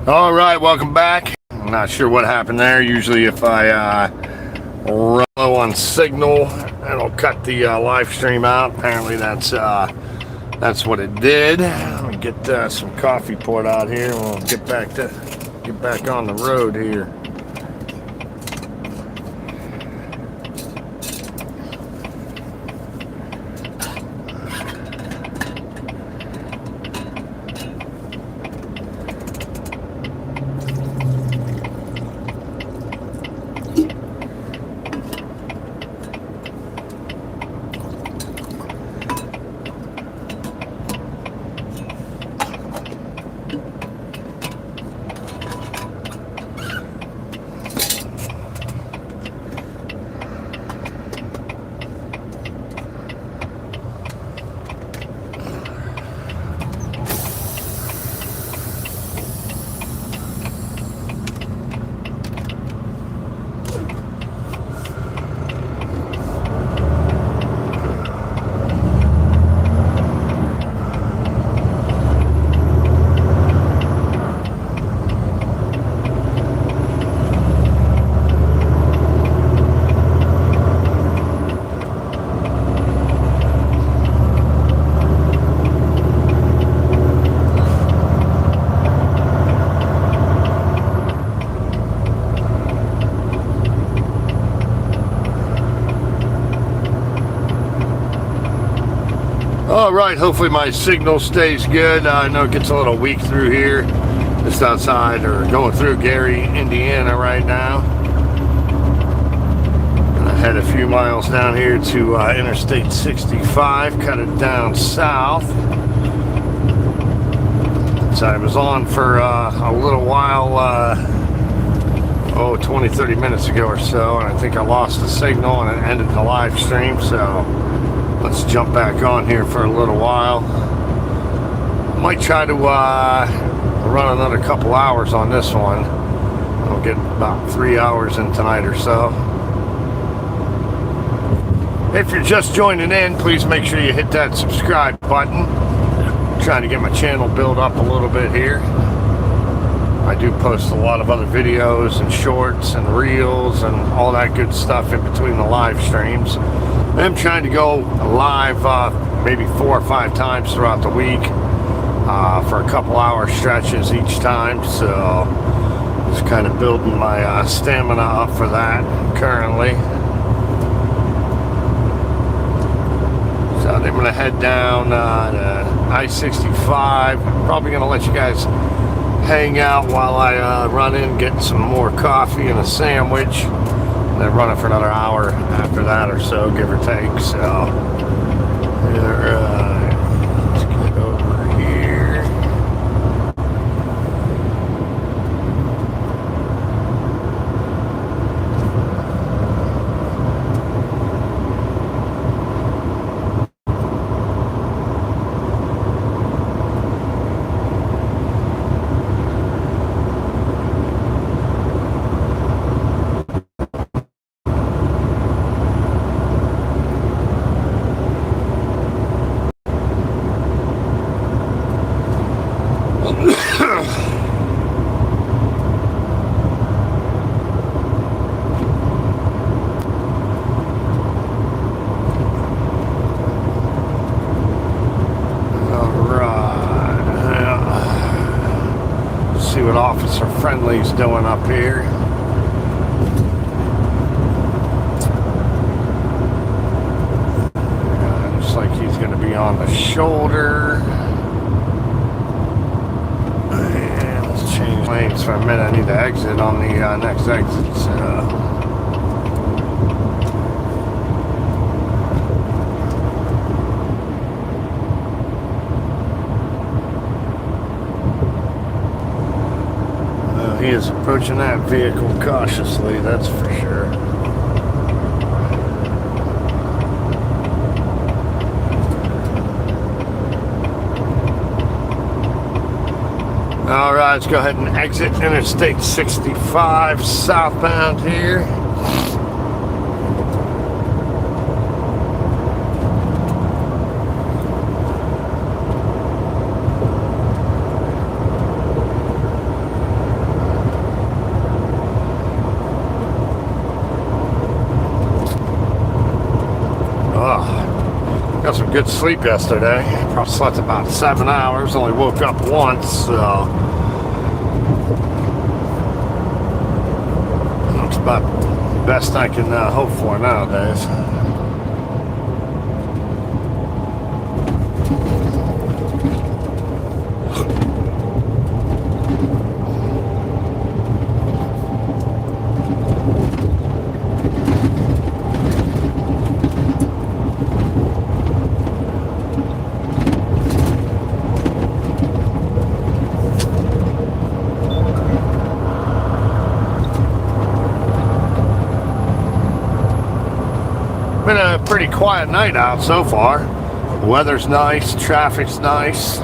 All right, welcome back. I'm not sure what happened there. Usually if I run low on signal, it'll cut the live stream out. Apparently that's what it did. Let me get some coffee poured out here and we'll get back on the road here. All right, hopefully my signal stays good. I know it gets a little weak through here, just outside or going through Gary, Indiana right now. Gonna head a few miles down here to Interstate 65, cut it down south. So I was on for a little while, 20-30 minutes ago or so, and I think I lost the signal and it ended the live stream, so let's jump back on here for a little while. Might try to run another couple hours on this one. I'll get about 3 hours in tonight or so. If you're just joining in, please make sure you hit that subscribe button. I'm trying to get my channel built up a little bit here. I do post a lot of other videos and shorts and reels and all that good stuff in between the live streams. I'm trying to go live maybe 4 or 5 times throughout the week for a couple hour stretches each time, so just kind of building my stamina up for that currently. So I'm going to head down to I-65. Probably going to let you guys hang out while I run in, get some more coffee and a sandwich. Then running for another hour after that or so, give or take. So, let's get over here. See what Officer Friendly's doing up here. Looks like he's going to be on the shoulder. And let's change lanes for a minute. I need to exit on the next exit. He is approaching that vehicle cautiously, that's for sure. All right, let's go ahead and exit Interstate 65 southbound here. Got some good sleep yesterday. Probably slept about 7 hours. Only woke up once, so that's about the best I can hope for nowadays. Been a pretty quiet night out so far. The weather's nice, traffic's nice.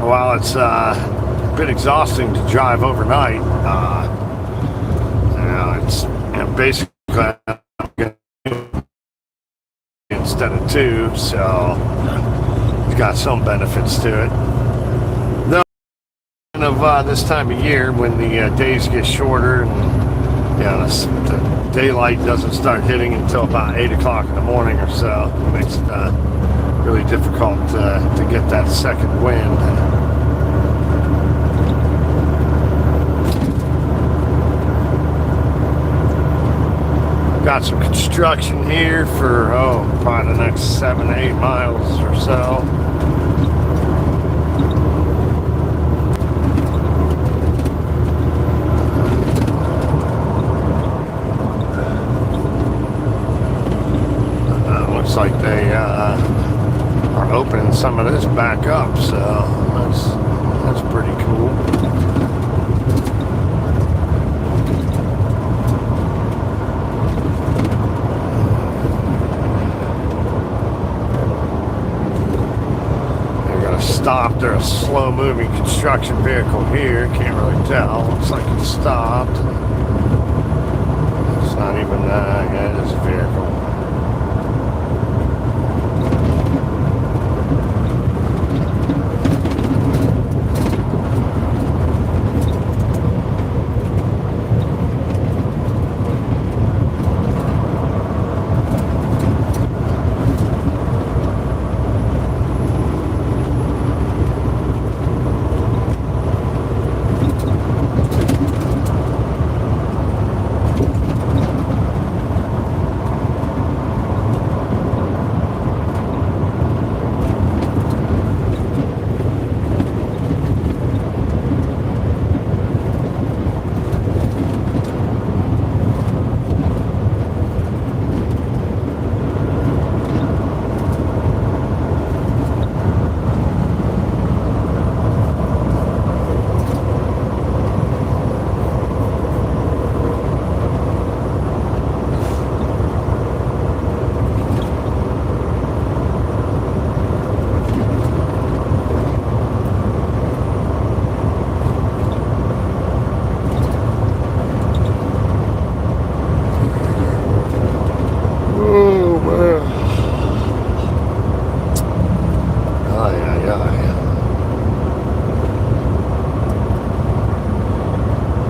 While it's a bit exhausting to drive overnight, it's basically instead of 2, so it's got some benefits to it. Though of this time of year when the days get shorter and the daylight doesn't start hitting until about 8 o'clock in the morning or so. It makes it really difficult to get that second wind. Got some construction here for, probably the next 7 to 8 miles or so. Looks like they are opening some of this back up, so that's pretty cool. They're gonna stop. There's a slow-moving construction vehicle here. Can't really tell. Looks like it's stopped. It's not even yeah, it is a vehicle.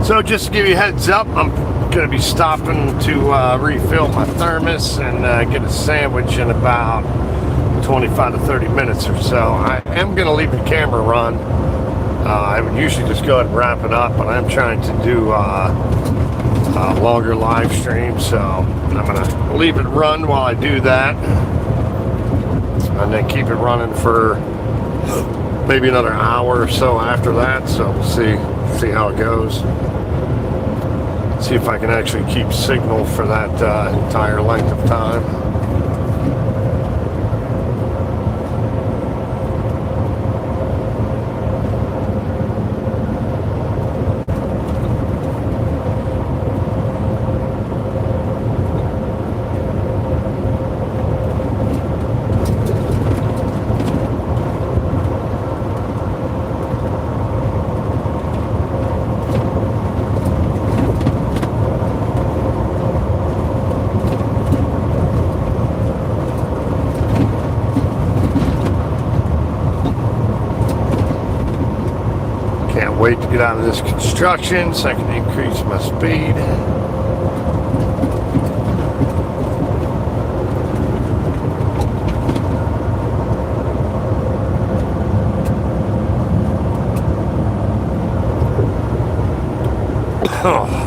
So just to give you a heads up, I'm going to be stopping to refill my thermos and get a sandwich in about 25 to 30 minutes or so. I am going to leave the camera run. I would usually just go ahead and wrap it up, but I'm trying to do longer live streams, so I'm going to leave it run while I do that, and then keep it running for maybe another hour or so after that. So we'll see how it goes. See if I can actually keep signal for that entire length of time. Wait to get out of this construction so I can increase my speed. Oh.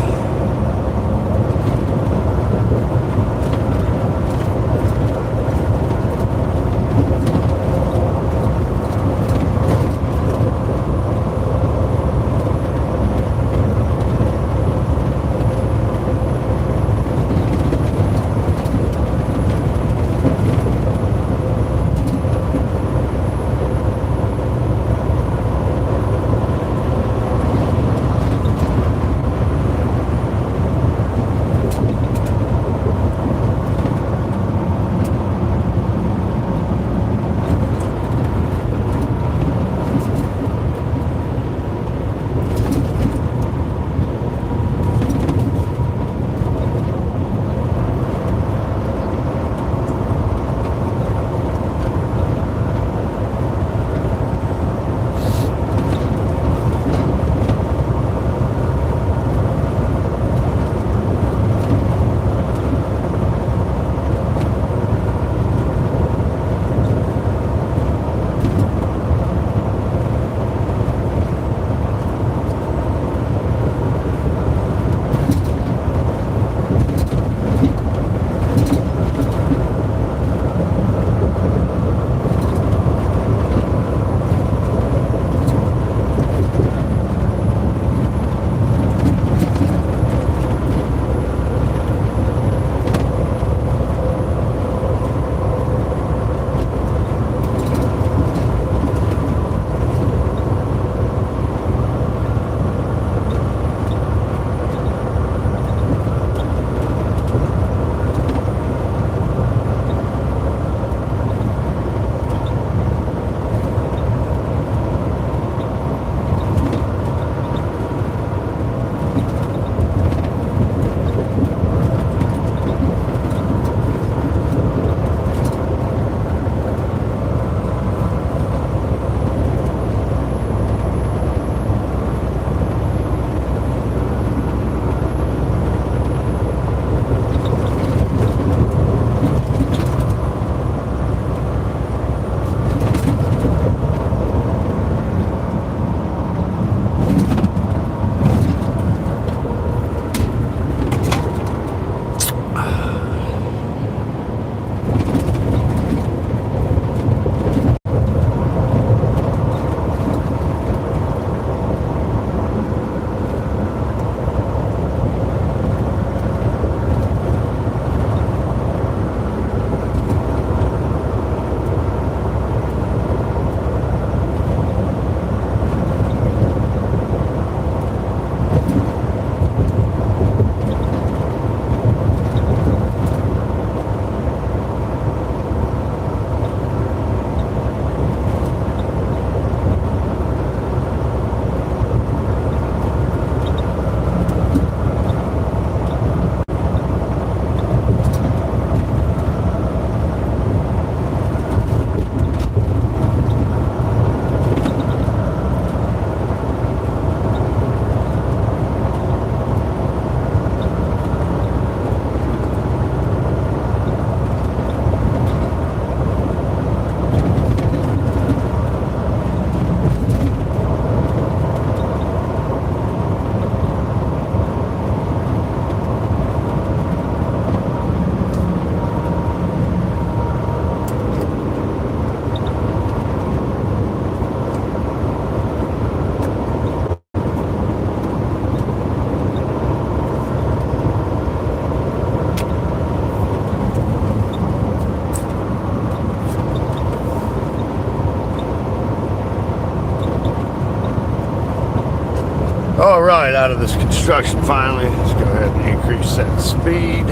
All right, out of this construction finally. Let's go ahead and increase that speed.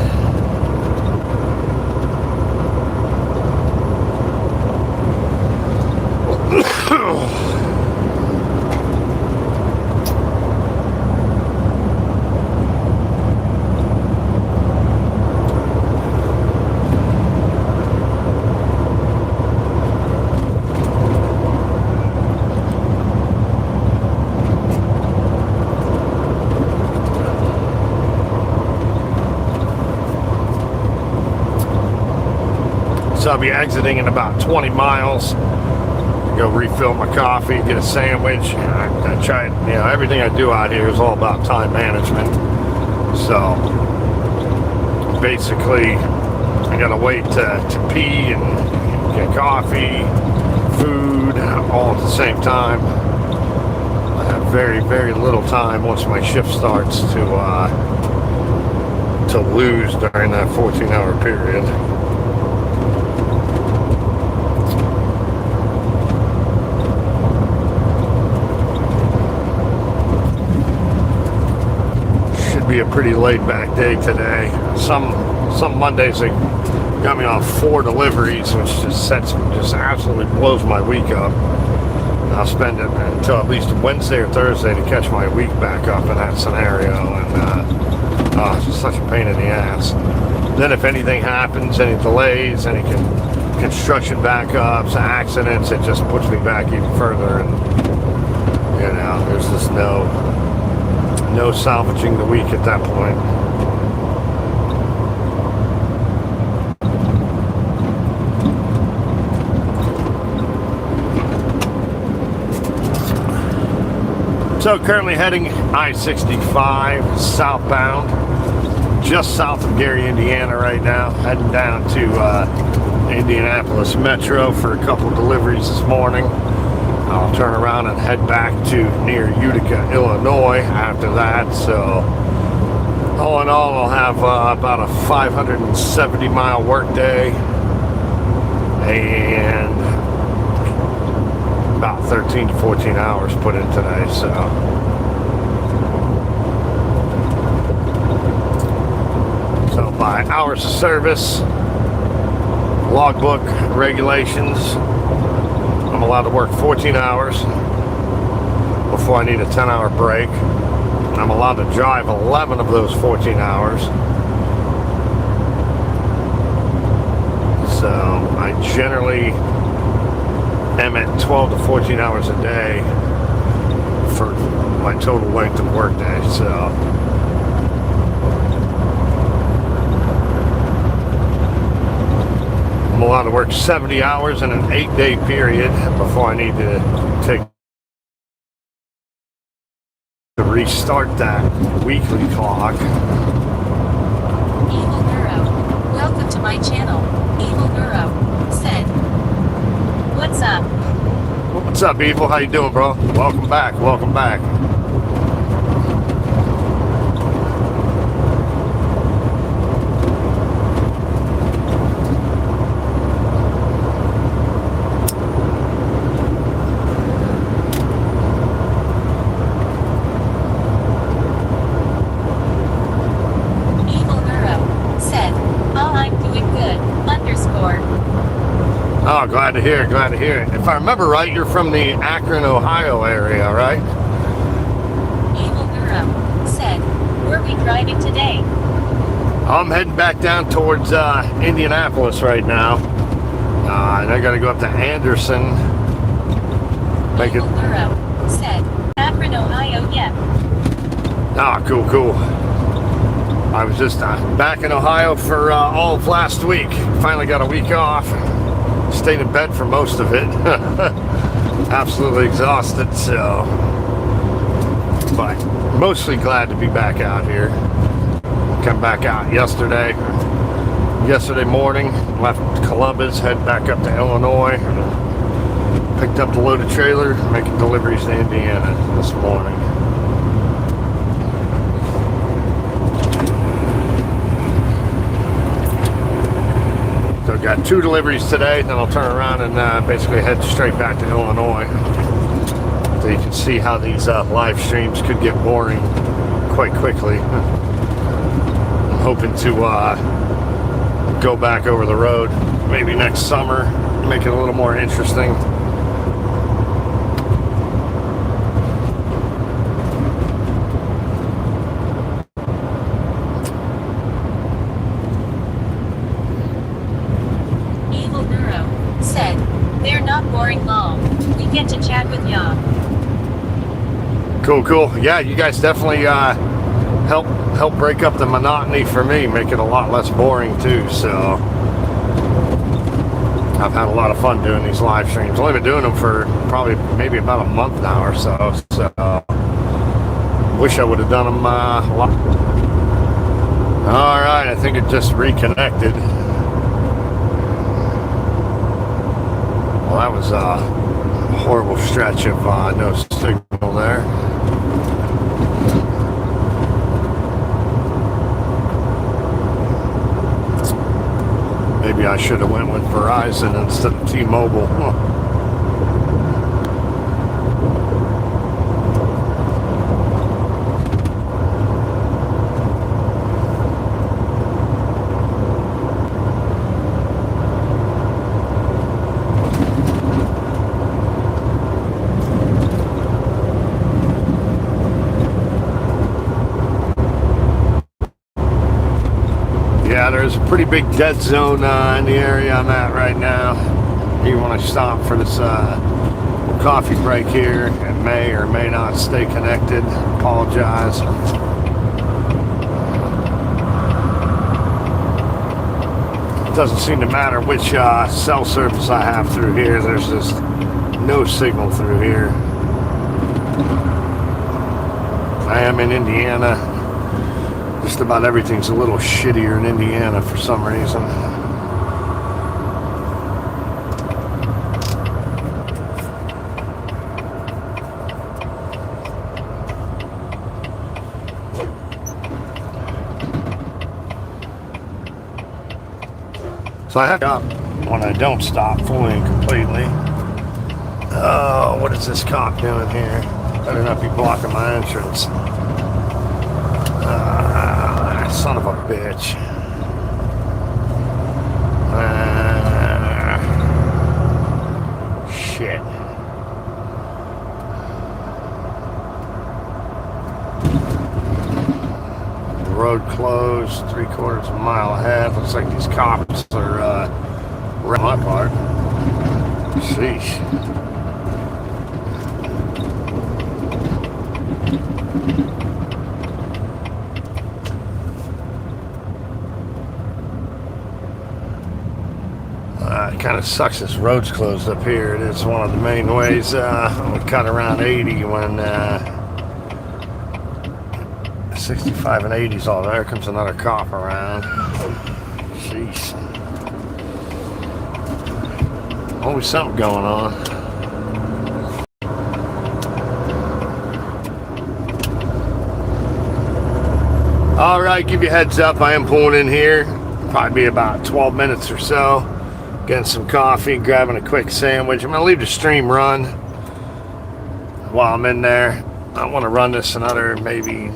So I'll be exiting in about 20 miles. go refill my coffee, get a sandwich. I try, everything I do out here is all about time management. So basically, I gotta wait to pee and get coffee, food, all at the same time. I have very, very little time once my shift starts to lose during that 14-hour period. Should be a pretty laid-back day today. Some Mondays they got me on 4 deliveries, which just absolutely blows my week up. I'll spend it until at least Wednesday or Thursday to catch my week back up in that scenario, and it's just such a pain in the ass. Then if anything happens, any delays, any construction backups, accidents, it just puts me back even further, and there's just no salvaging the week at that point. So currently heading I-65 southbound, just south of Gary, Indiana right now, heading down to Indianapolis Metro for a couple deliveries this morning. I'll turn around and head back to near Utica, Illinois after that. So all in all, I'll have about a 570-mile workday and about 13 to 14 hours put in today. So by hours of service, logbook regulations, I'm allowed to work 14 hours before I need a 10-hour break. I'm allowed to drive 11 of those 14 hours. So I generally am at 12 to 14 hours a day for my total length of work day. So I'm allowed to work 70 hours in an 8-day period before I need to restart that weekly clock. Evil Guru, welcome to my channel. Evil Guru said, "What's up?" What's up, Evil? How you doing, bro? Welcome back. Welcome back. Evil Guru said, "Oh, I'm doing good." Underscore. Oh, glad to hear it, glad to hear it. If I remember right, you're from the Akron, Ohio area, right? Evil Guru said, "Were we driving today?" I'm heading back down towards Indianapolis right now. And I gotta go up to Anderson. Make it. Evil Guru said, "Akron, Ohio, yeah." Ah, cool, cool. I was just back in Ohio for all of last week. Finally got a week off. Stayed in bed for most of it. Absolutely exhausted, so. But mostly glad to be back out here. Come back out yesterday morning, left Columbus, head back up to Illinois. Picked up the loaded trailer, making deliveries to Indiana this morning. So got 2 deliveries today, then I'll turn around and basically head straight back to Illinois. So you can see how these live streams could get boring quite quickly. I'm hoping to go back over the road maybe next summer, make it a little more interesting. Evil Guru said, "They're not boring long. We get to chat with ya." Cool, cool. Yeah, you guys definitely help break up the monotony for me, make it a lot less boring too. So I've had a lot of fun doing these live streams. I've only been doing them for probably maybe about a month now or so. So wish I would have done them a lot. All right, I think it just reconnected. Well, that was a horrible stretch of no signal there. Maybe I should have went with Verizon instead of T-Mobile. Yeah, there's a pretty big dead zone in the area I'm at right now. Even when I stop for this coffee break here, it may or may not stay connected. Apologize. It doesn't seem to matter which cell service I have through here. There's just no signal through here. I am in Indiana. Just about everything's a little shittier in Indiana for some reason. So I have to stop when I don't stop fully and completely. Oh, what is this cop doing here? Better not be blocking my entrance. Son of a bitch. Shit. The road closed 3/4 of a mile ahead. Looks like these cops are around my part. Sheesh. It kind of sucks this road's closed up here. It is one of the main ways we cut around 80 when 65 and 80's all. There comes another cop around. Jeez. Always something going on. All right, give you a heads up. I am pulling in here. Probably be about 12 minutes or so. Getting some coffee, grabbing a quick sandwich. I'm going to leave the stream run while I'm in there. I want to run this another maybe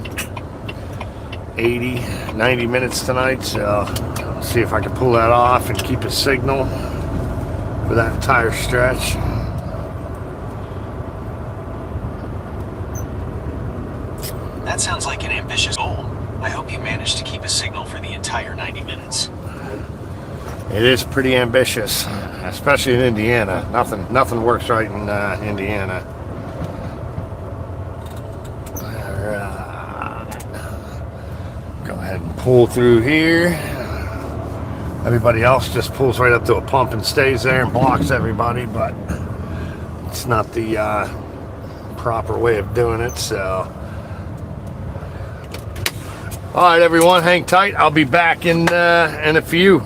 80, 90 minutes tonight. So I'll see if I can pull that off and keep a signal for that entire stretch. That sounds like an ambitious goal. I hope you manage to keep a signal for the entire 90 minutes. It is pretty ambitious, especially in Indiana. Nothing works right in Indiana. Go ahead and pull through here. Everybody else just pulls right up to a pump and stays there and blocks everybody, but it's not the proper way of doing it, so. All right, everyone, hang tight. I'll be back in a few.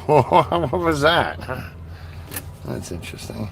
What was that? That's interesting.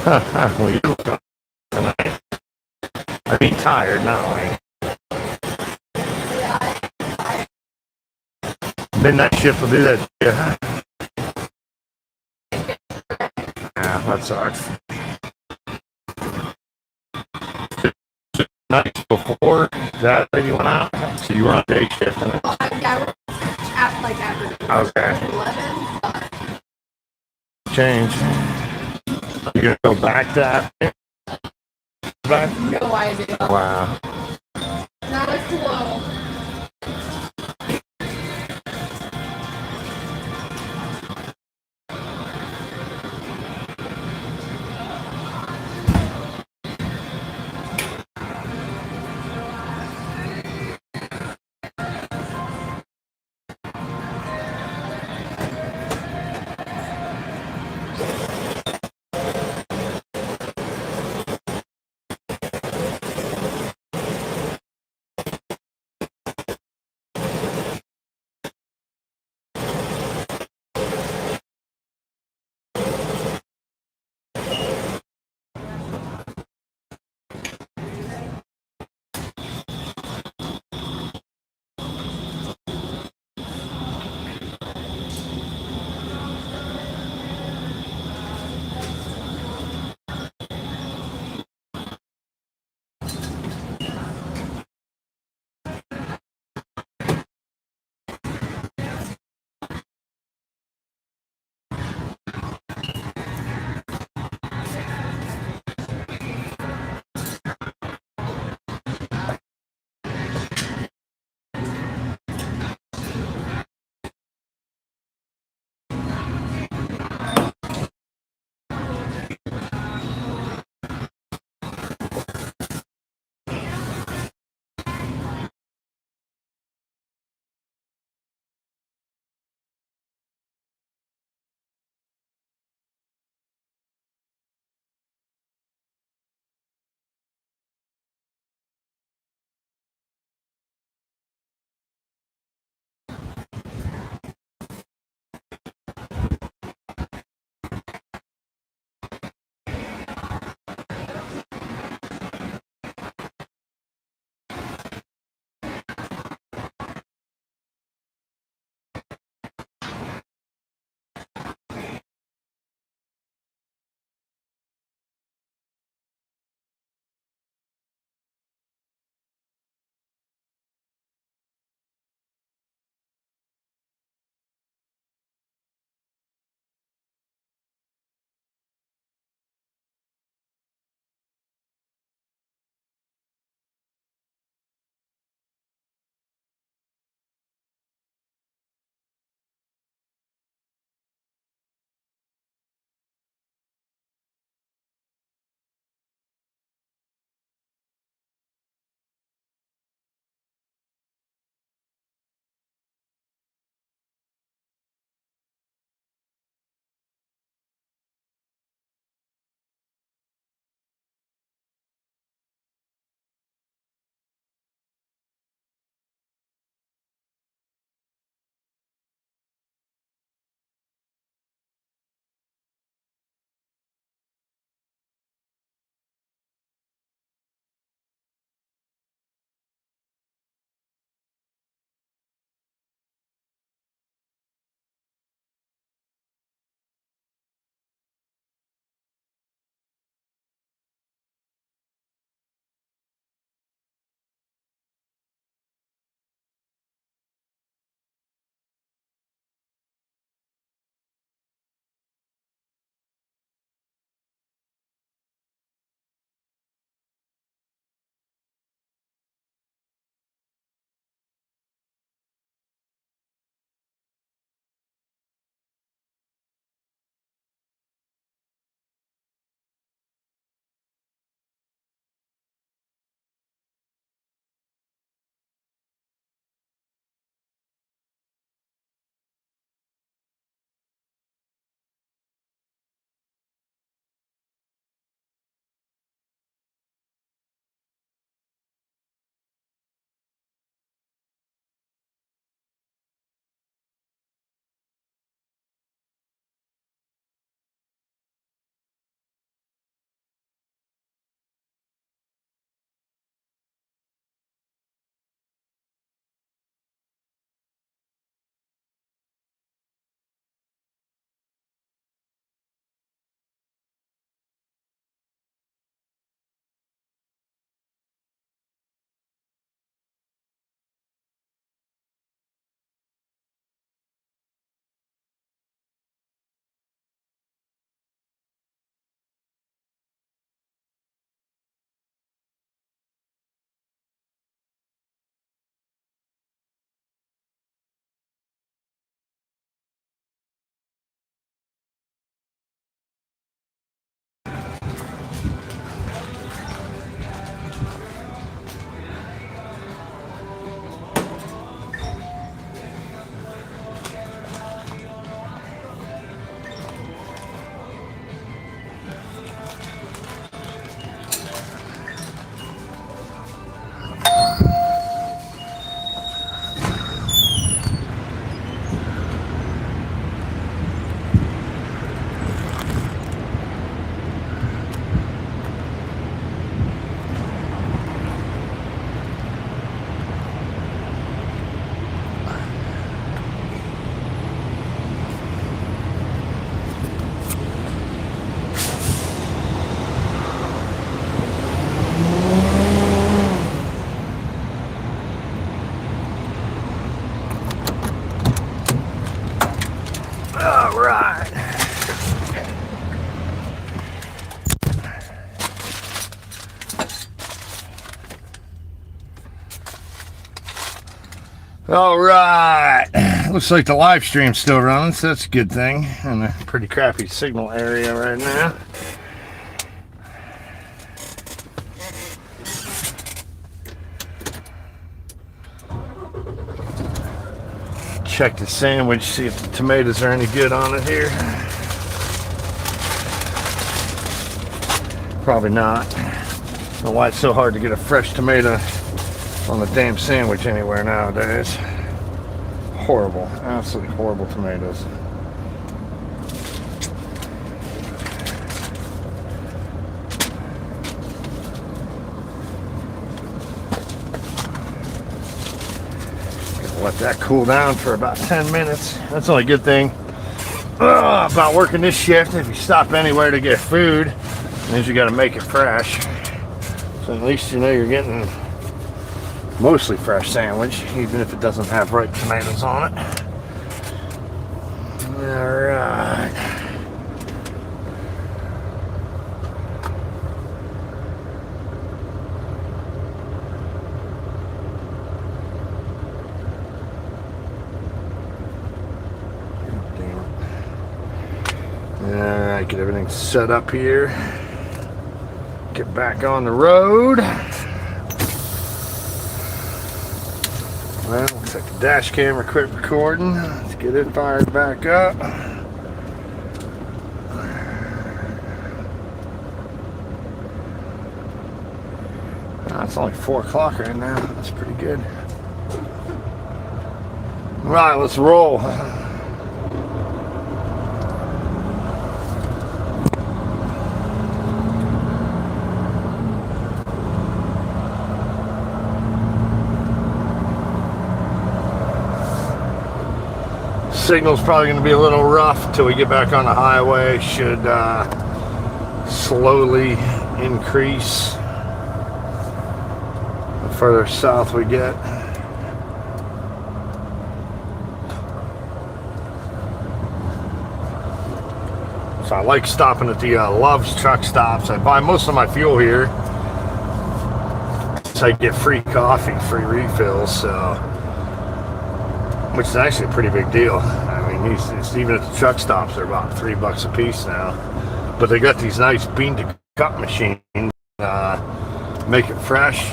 Well, you look up tonight. I mean, tired, not like midnight shift will do that. Yeah, that sucks. Nights before that you went out, so you were on day shift. Yeah, after Okay, 11. change. You gonna go back that? Back? No idea. Wow. Not a clue. All right. Looks like the live stream's still running, so that's a good thing. In a pretty crappy signal area right now. Check the sandwich, see if the tomatoes are any good on it here. Probably not. I don't know why it's so hard to get a fresh tomato on the damn sandwich anywhere nowadays. Horrible, absolutely horrible tomatoes. Gonna let that cool down for about 10 minutes. That's the only good thing about working this shift. If you stop anywhere to get food, means you got to make it fresh. So at least you know you're getting mostly fresh sandwich, even if it doesn't have ripe tomatoes on it. All right. All right, get everything set up here. Get back on the road. Well, looks like the dash camera quit recording. Let's get it fired back up. Oh, it's only 4 o'clock right now. That's pretty good. Right, let's roll. Signal's probably going to be a little rough till we get back on the highway. Should slowly increase the further south we get. So I like stopping at the Love's truck stops. I buy most of my fuel here. So I get free coffee, free refills, so which is actually a pretty big deal. I mean, even at the truck stops, they're about $3 a piece now. But they got these nice bean-to-cup machines, make it fresh.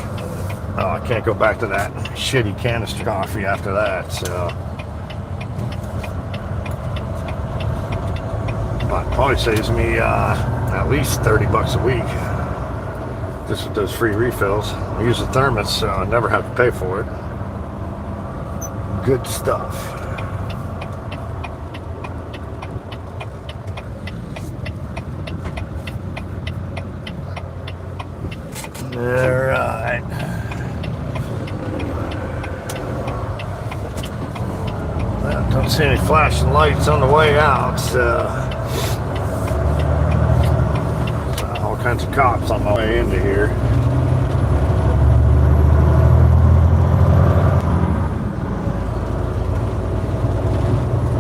Oh, I can't go back to that shitty canister coffee after that. So, but it probably saves me at least $30 a week just with those free refills. I use a thermos, so I never have to pay for it. Good stuff. All right. Well, don't see any flashing lights on the way out, so all kinds of cops on my way into here.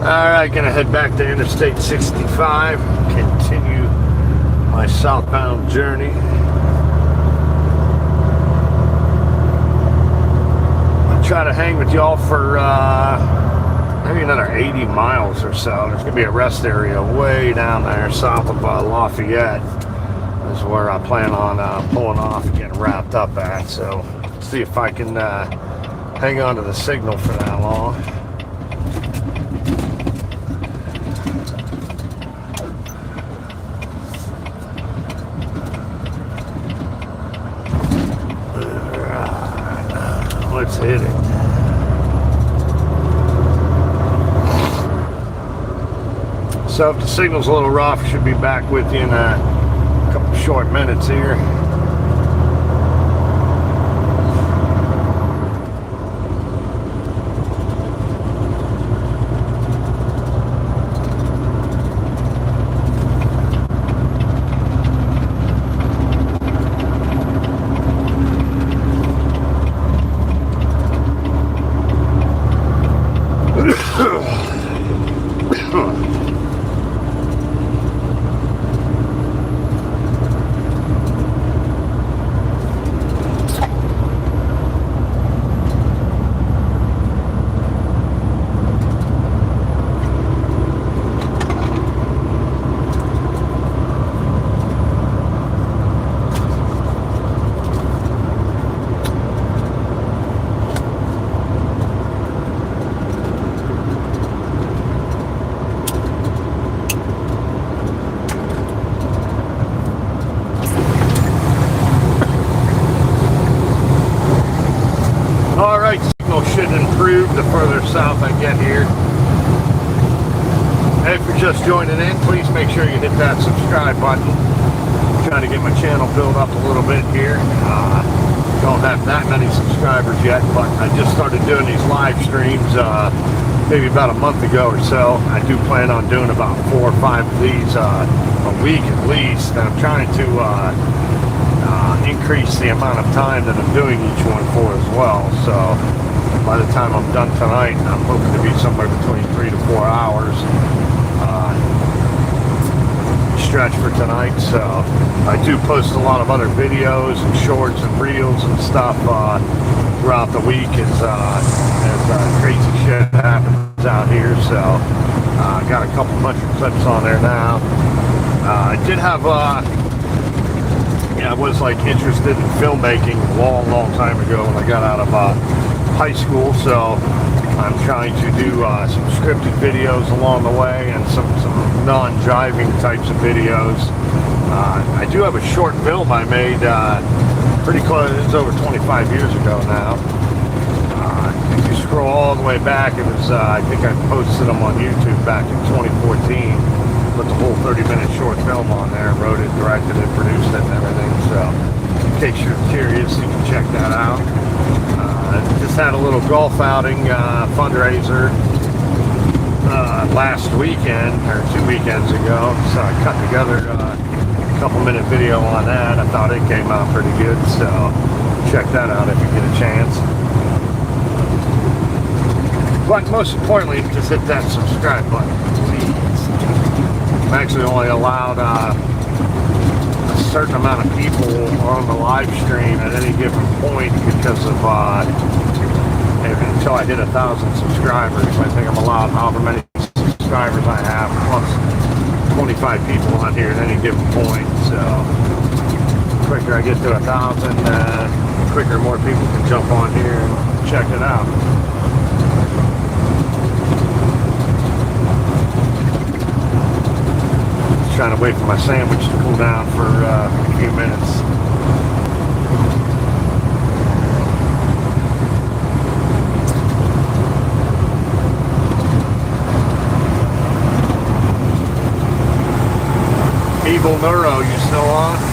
Alright, gonna head back to Interstate 65, continue my southbound journey. I'll try to hang with y'all for maybe another 80 miles or so. There's gonna be a rest area way down there south of Lafayette. This is where I plan on pulling off and getting wrapped up at. So, see if I can hang on to the signal for that long. Let's hit it. So if the signal's a little rough, I should be back with you in a couple short minutes here. Alright, signal should improve the further south I get here. Hey, if you're just joining in, please make sure you hit that subscribe button. I'm trying to get my channel built up a little bit here. Don't have that many subscribers yet, but I just started doing these live streams maybe about a month ago or so. I do plan on doing about 4 or 5 of these a week at least. And I'm trying to increase the amount of time that I'm doing each one for as well. So by the time I'm done tonight, I'm hoping to be somewhere between 3 to 4 hours stretch for tonight. So I do post a lot of other videos and shorts and reels and stuff throughout the week as crazy shit happens out here. So I got a couple bunch of clips on there now. I did have I was like interested in filmmaking a long time ago when I got out of high school, so I'm trying to do some scripted videos along the way and some non-driving types of videos. I do have a short film I made pretty close, it's over 25 years ago now. If you scroll all the way back, it was I think I posted them on YouTube back in 2014. Put the whole 30-minute short film on there, wrote it, directed it, produced it, and everything. So in case you're curious, you can check that out. Just had a little golf outing fundraiser last weekend, or 2 weekends ago. So I cut together a couple-minute video on that. I thought it came out pretty good, so check that out if you get a chance. But most importantly, just hit that subscribe button, please. I'm actually only allowed a certain amount of people on the live stream at any given point because of until I hit 1,000 subscribers. I think I'm allowed however many subscribers I have plus 25 people on here at any given point. So the quicker I get to 1,000, the quicker more people can jump on here and check it out. Trying to wait for my sandwich to cool down for a few minutes. Evil Neuro, you still on?